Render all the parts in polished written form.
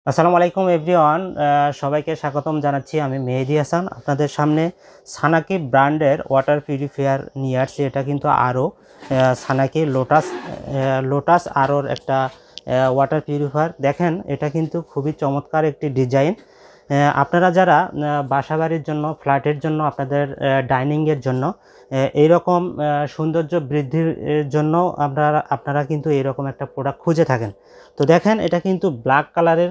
আসসালামু আলাইকুম এভরিওয়ান, সবাইকে স্বাগতম জানাচ্ছি। আমি মেহেদি হাসান আপনাদের সামনে সানাকি ব্র্যান্ডের ওয়াটার পিউরিফায়ার নিয়ে আসছি। এটা কিন্তু আরও সানাকি লোটাস আরোর একটা ওয়াটার পিউরিফায়ার। দেখেন, এটা কিন্তু খুবই চমৎকার একটি ডিজাইন। আপনারা যারা বাসাবাড়ির জন্য, ফ্ল্যাটের জন্য, আপনাদের ডাইনিংয়ের জন্য এইরকম সৌন্দর্য বৃদ্ধির জন্য আপনারা কিন্তু এইরকম একটা প্রোডাক্ট খুঁজে থাকেন। তো দেখেন, এটা কিন্তু ব্ল্যাক কালারের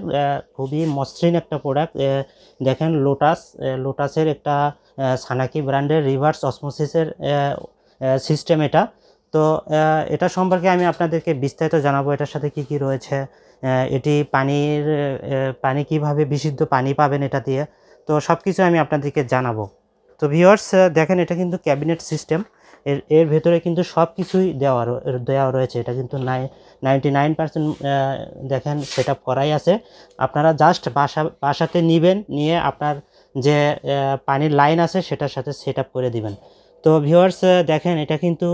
খুবই মসৃণ একটা প্রোডাক্ট। দেখেন, লোটাসের একটা সানাকি ব্র্যান্ডের রিভার্স অসমোসিসের সিস্টেম এটা। তো এটা সম্পর্কে আমি আপনাদেরকে বিস্তারিত জানাবো, এটার সাথে কি কি রয়েছে, এটি পানি কিভাবে বিশুদ্ধ পানি পাবেন এটা দিয়ে। তো সব কিছু আমি আপনাদেরকে জানাবো। তো ভিউয়ার্স, দেখেন, এটা কিন্তু ক্যাবিনেট সিস্টেম। এর ভেতরে কিন্তু সব কিছুই দেওয়া রয়েছে। এটা কিন্তু 99% দেখেন সেট আপ করাই আছে। আপনারা জাস্ট বাসাতে নিয়ে আপনার যে পানির লাইন আছে সেটার সাথে সেট আপ করে দিবেন। তো ভিউয়ার্স, দেখেন, এটা কিন্তু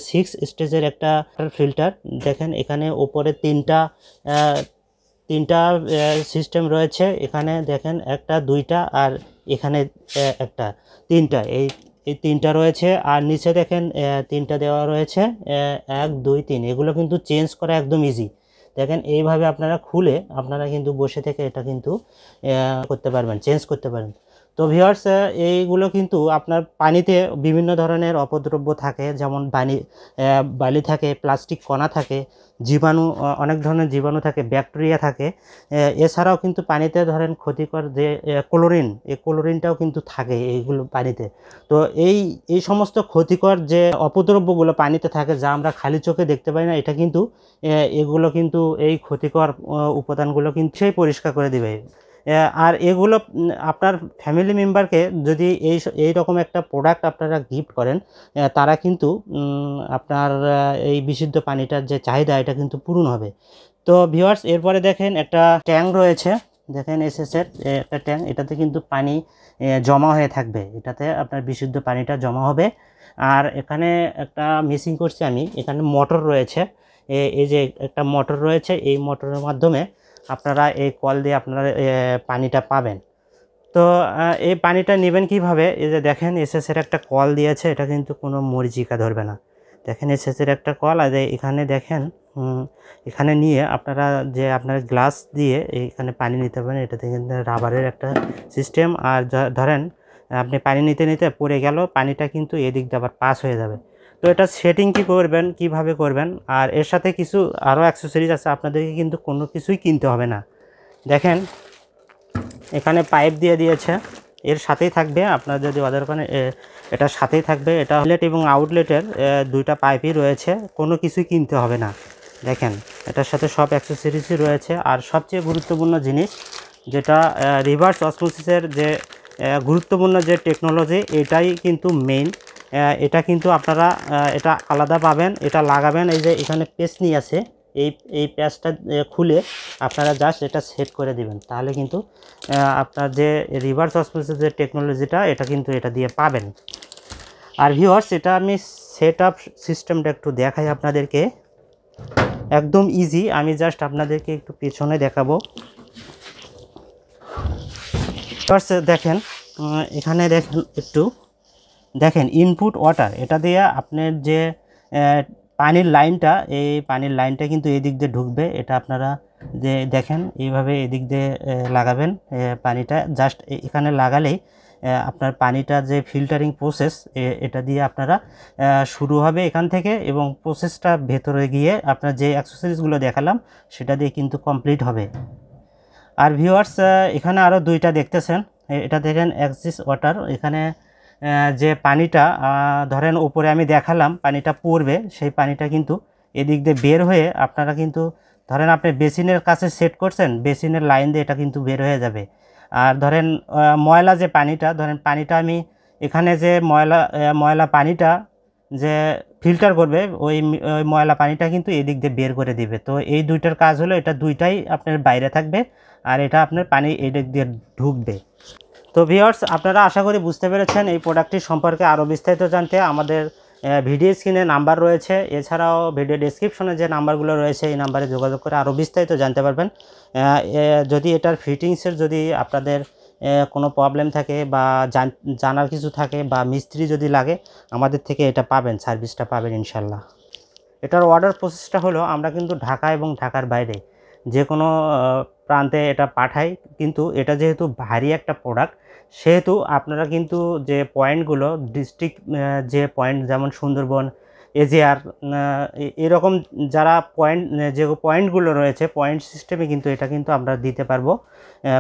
6 স্টেজের একটা ফিল্টার। দেখেন, এখানে উপরে তিনটা সিস্টেম রয়েছে। এখানে দেখেন, একটা, দুইটা, আর এখানে একটা, তিনটা, এই তিনটা রয়েছে। আর নিচে দেখেন তিনটা দেওয়া রয়েছে, 1 2 3। এগুলো কিন্তু চেঞ্জ করা একদম ইজি। দেখেন, এইভাবে আপনারা খুলে আপনারা কিন্তু বসে থেকে এটা কিন্তু করতে পারবেন, চেঞ্জ করতে পারেন। তো ভিউয়ার্স, এইগুলো কিন্তু আপনার পানিতে বিভিন্ন ধরনের অপদ্রব্য থাকে, যেমন বালি থাকে, প্লাস্টিক কণা থাকে, অনেক ধরনের জীবাণু থাকে, ব্যাকটেরিয়া থাকে। এছাড়াও কিন্তু পানিতে ধরেন ক্ষতিকর যে এই ক্লোরিনটাও কিন্তু থাকে এইগুলো পানিতে। তো এই সমস্ত ক্ষতিকর যে অপদ্রব্যগুলো পানিতে থাকে, যা আমরা খালি চোখে দেখতে পাই না, এটা কিন্তু এগুলো কিন্তু এই ক্ষতিকর উপাদানগুলো কিন্তু সেই পরিষ্কার করে দিবে। আর এগুলো আপনার ফ্যামিলি মেম্বারকে যদি এই রকম একটা প্রোডাক্ট আপনারা গিফট করেন, তারা কিন্তু আপনার এই বিশুদ্ধ পানিটার যে চাহিদা, এটা কিন্তু পূরণ হবে। তো ভিউয়ার্স, এরপরে দেখেন, একটা ট্যাঙ্ক রয়েছে। দেখেন, এসএসের একটা ট্যাঙ্ক। এটাতে কিন্তু পানি জমা হয়ে থাকবে, এটাতে আপনার বিশুদ্ধ পানিটা জমা হবে। আর এখানে একটা মিসিং করছি আমি, এখানে মোটর রয়েছে। এই যে একটা মোটর রয়েছে, এই মোটরের মাধ্যমে আপনারা এই কল দিয়ে আপনারা পানিটা পাবেন। তো এই পানিটা নেবেন কিভাবে? এই যে দেখেন, এসএসের একটা কল দিয়েছে, এটা কিন্তু কোনো মরিচিকা ধরবে না। দেখেন, এসএসের একটা কল, আর এখানে দেখেন এখানে নিয়ে আপনার গ্লাস দিয়ে এখানে পানি নিতে পারেন। এটাতে কিন্তু রাবারের একটা সিস্টেম। আর ধরেন আপনি পানি নিতে নিতে পড়ে গেল, পানিটা কিন্তু এদিক দিয়ে আবার পাস হয়ে যাবে। তো এটা সেটিং কিভাবে করবেন, আর এর সাথে কিছু আরও অ্যাক্সেসরিজ আছে, আপনাদেরকে কিন্তু কোনো কিছুই কিনতে হবে না। দেখেন, এখানে পাইপ দিয়ে দিয়েছে, এর সাথেই থাকবে। আপনার যদি ওদের ওখানে এটার সাথেই থাকবে। এটা আউটলেট এবং আউটলেটের দুইটা পাইপই রয়েছে, কোনো কিছুই কিনতে হবে না। দেখেন, এটার সাথে সব অ্যাক্সেসরিজই রয়েছে। আর সবচেয়ে গুরুত্বপূর্ণ জিনিস, যেটা রিভার্স অসমোসিসের যে গুরুত্বপূর্ণ যে টেকনোলজি, এটাই কিন্তু মেইন। এটা কিন্তু আপনারা এটা আলাদা পাবেন, এটা লাগাবেন। এই যে এখানে পেস্টনি আছে, এই প্যাচটা খুলে আপনারা জাস্ট এটা সেট করে দিবেন, তাহলে কিন্তু আপনার যে রিভার্স অসমোসিস যে টেকনোলজিটা, এটা দিয়ে পাবেন। আর ভিউয়ার্স, এটা আমি সেট আপ সিস্টেমটা একটু দেখাই আপনাদেরকে, একদম ইজি। আমি জাস্ট আপনাদেরকে একটু পেছনে দেখাবো। ভিউয়ার্স, দেখেন, এখানে দেখেন ইনপুট ওয়াটার, এটা দিয়ে আপনার যে পানির লাইনটা, এই পানির লাইনটা কিন্তু এই দিক দিয়ে ঢুকবে। এটা আপনারা যে দেখেন এইভাবে এদিক দিয়ে লাগাবেন। পানিটা জাস্ট এখানে লাগালেই আপনার পানিটা যে ফিল্টারিং প্রসেস, এটা দিয়ে আপনারা শুরু হবে এখান থেকে, এবং প্রসেসটা ভেতরে গিয়ে আপনার যে অ্যাক্সেসরিজগুলো দেখালাম সেটা দিয়ে কিন্তু কমপ্লিট হবে। আর ভিউয়ার্স, এখানে আরও দুইটা দেখতেছেন। এটা দেখেন এক্সিস ওয়াটার। এখানে যে পানিটা ধরেন উপরে আমি দেখালাম পানিটা পড়বে, সেই পানিটা কিন্তু এদিক দিয়ে বের হয়ে আপনারা কিন্তু ধরেন আপনি বেসিনের কাছে সেট করছেন, বেসিনের লাইন দিয়ে এটা কিন্তু বের হয়ে যাবে। আর ধরেন ময়লা যে পানিটা আমি এখানে যে ময়লা পানিটা যে ফিল্টার করবে, ওই ময়লা পানিটা কিন্তু এদিক দিয়ে বের করে দিবে। তো এই দুইটার কাজ হলো, এটা দুইটাই আপনার বাইরে থাকবে, আর এটা আপনার পানি এদিক দিয়ে ঢুকবে। তো ভিউয়ার্স, আপনারা আশা করি বুঝতে পেরেছেন। এই প্রোডাক্টটি সম্পর্কে আরও বিস্তারিত জানতে আমাদের ভিডিও স্ক্রিনে নাম্বার রয়েছে, এছাড়াও ভিডিও ডেসক্রিপশনে যে নাম্বারগুলো রয়েছে এই নাম্বারে যোগাযোগ করে আরও বিস্তারিত জানতে পারবেন। যদি এটার ফিটিংসের যদি আপনাদের কোনো প্রবলেম থাকে বা জানার কিছু থাকে বা মিস্ত্রি যদি লাগে আমাদের থেকে এটা পাবেন, সার্ভিসটা পাবেন ইনশাল্লাহ। এটার অর্ডার প্রসেসটা হলো আমরা কিন্তু ঢাকা এবং ঢাকার বাইরে যে কোনো প্রান্তে এটা পাঠাই, কিন্তু এটা যেহেতু ভারী একটা প্রোডাক্ট সেহেতু আপনারা কিন্তু যে পয়েন্টগুলো ডিস্ট্রিক্ট যে পয়েন্ট যেমন সুন্দরবন, এজিআর, এরকম যারা পয়েন্ট যে পয়েন্টগুলো রয়েছে পয়েন্ট সিস্টেমে কিন্তু এটা কিন্তু আমরা দিতে পারবো,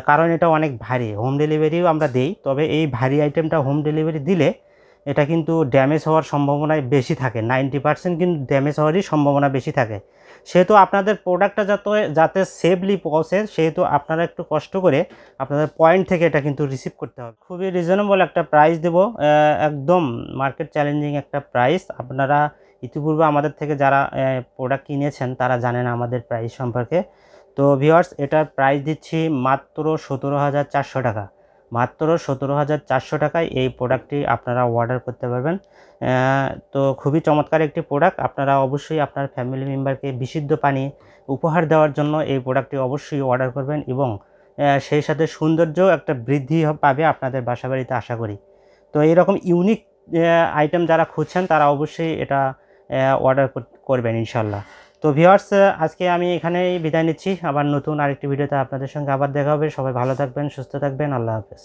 কারণ এটা অনেক ভারী। হোম ডেলিভারিও আমরা দেই, তবে এই ভারী আইটেমটা হোম ডেলিভারি দিলে এটা কিন্তু ড্যামেজ হওয়ার সম্ভাবনায় বেশি থাকে, 90% কিন্তু ড্যামেজ হওয়ারই সম্ভাবনা বেশি থাকে। সেহেতু আপনাদের প্রোডাক্টটা যাতে সেফলি পৌঁছে সেহেতু আপনারা একটু কষ্ট করে আপনাদের পয়েন্ট থেকে এটা কিন্তু রিসিভ করতে হবে। খুবই রিজনেবল একটা প্রাইস দেব, একদম মার্কেট চ্যালেঞ্জিং একটা প্রাইস। আপনারা ইতিপূর্বে আমাদের থেকে যারা প্রোডাক্ট কিনেছেন তারা জানেন আমাদের প্রাইস সম্পর্কে। তো ভিউয়ার্স, এটার প্রাইস দিচ্ছি মাত্র 17,400 টাকা। মাত্র 17,400 টাকায় এই প্রোডাক্টটি আপনারা অর্ডার করতে পারবেন। তো খুবই চমৎকার একটি প্রোডাক্ট। আপনারা অবশ্যই আপনার ফ্যামিলি মেম্বারকে বিশুদ্ধ পানি উপহার দেওয়ার জন্য এই প্রোডাক্টটি অবশ্যই অর্ডার করবেন এবং সেই সাথে সৌন্দর্য একটা বৃদ্ধি পাবে আপনাদের বাসাবাড়িতে আশা করি। তো এইরকম ইউনিক আইটেম যারা খুঁজছেন তারা অবশ্যই এটা অর্ডার করবেন ইনশাল্লাহ। তো ভিউয়ার্স, আজকে আমি এখানেই বিদায় নিচ্ছি। আবার নতুন আরেকটি ভিডিওতে আপনাদের সঙ্গে আবার দেখা হবে। সবাই ভালো থাকবেন, সুস্থ থাকবেন। আল্লাহ হাফেজ।